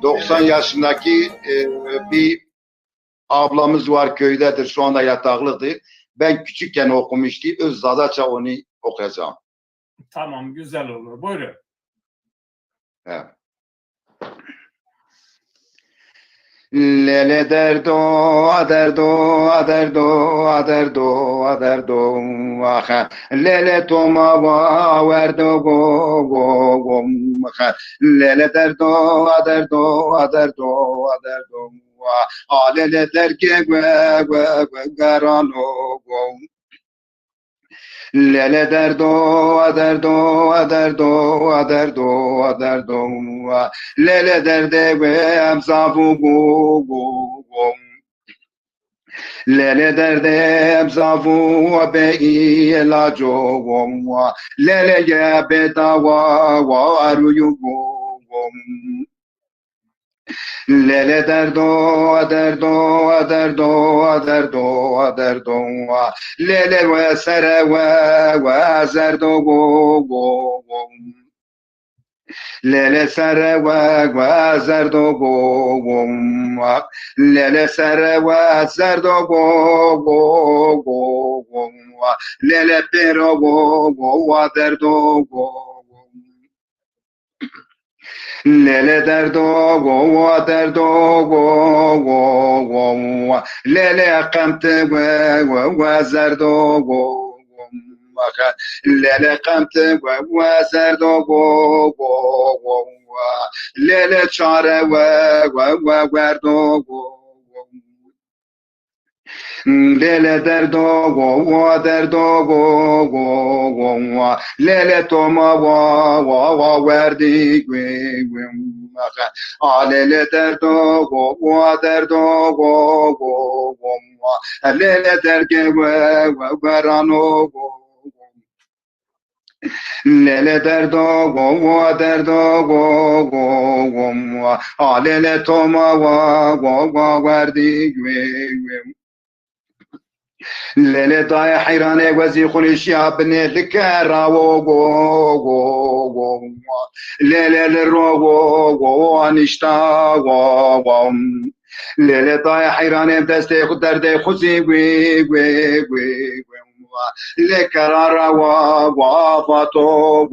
90 yaşındaki bir ablamız var, köydedir, şu anda yataklıdır. Ben küçükken okumuştu. Özadaça onu okuyacağım. Tamam, güzel olur. Buyurun. Evet. Lele derdo, aderdo, aderdo, aderdo, aderdo, aha. Lele toma va, verdo, go, go, go, aha. Lele derdo, aderdo, aderdo, aderdo, alele derke, gwe, gwe, gwe, garano, go. Lele derdo, aderdo, aderdo, aderdo, aderdo, lele derde ve emzabu go go go. Lele derde emzabu be ilajo go. Lele ye bedawa wa aruyu go go. Lele derdo, aderdo, aderdo, aderdo, aderdo, lele ve sere ve zerdo go go go. Lele sere ve zerdo go go. Lele sere ve zerdo go go go go. Lele pero go go aderdo go. Lele derdo go derdo go go go. Lele qamte go zerdo go go. Lele qamte go zerdo go go go. Lele chare go verdo go. Lele derdo go derdo go go go. Lele toma wa verdi gwe gwe. Lele derdo go derdo go go go. Lele derge gwe rano go. Lele derdo go derdo go go go. Lele toma wa verdi gwe gwe. ليلة طايح حيراني وزيخون الشاب نتكرا وغو ليلة الروغو نشتا ليلة طايح حيراني بدستي خدر دي خزي وي لكرارا وفاتو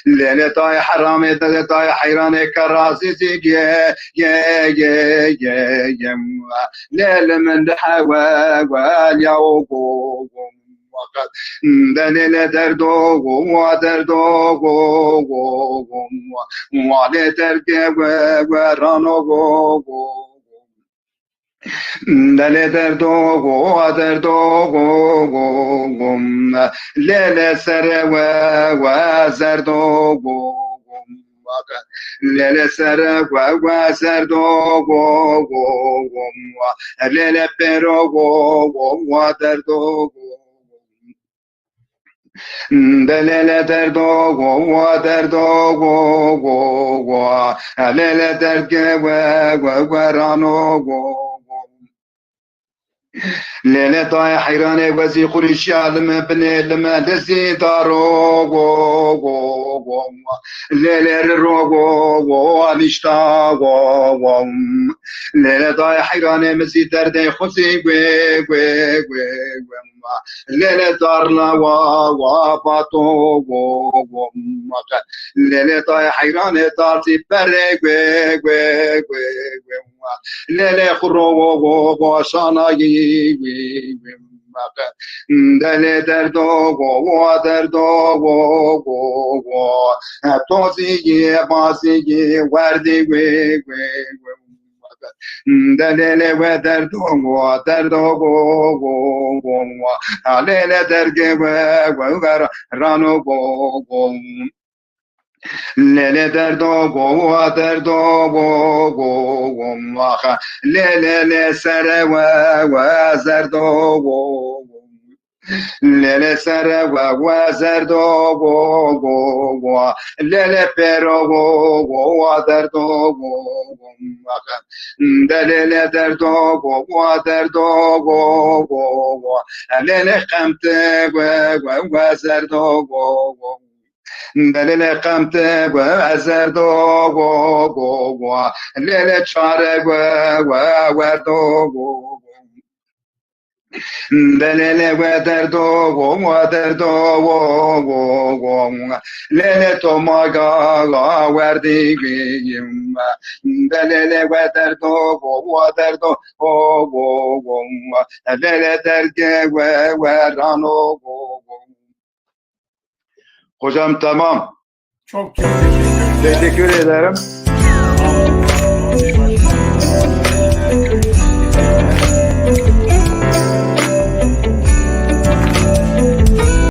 ليلة طايح حرامي طايح حيراني كراسي زيجي يا ليلة من دحوا واليوغو دليل دردو ودردو وعلي تركي ورانو دل دردو ليلة سر وزردو ليلة سر وزردو ليلة pero ودردو Delele derdo derdo lele derge rano lele tay hayrane vazi khurishi alme bne lema lezi daro lele rogo anishta lele tay hayrane mezi derde khuzi lele darla وفاتو ليلة طاي حيران طارتي بري ليلة خرو وشاناي دل دردو توزي بازي وردي دليل ودردو علينا درجة رانو ليلة دردو ليلة سر وزردو ليلة سر وزردو ليلة pero ودردو دليل دردو ليلة قمت وزردو Delile kamte ve zerdo go go go lele çare ve do go delele ve derdo go lele tomaga ga verdigim delele ve derdo go lele derge ve rano go. Hocam tamam. Çok teşekkür ederim. Teşekkür ederim.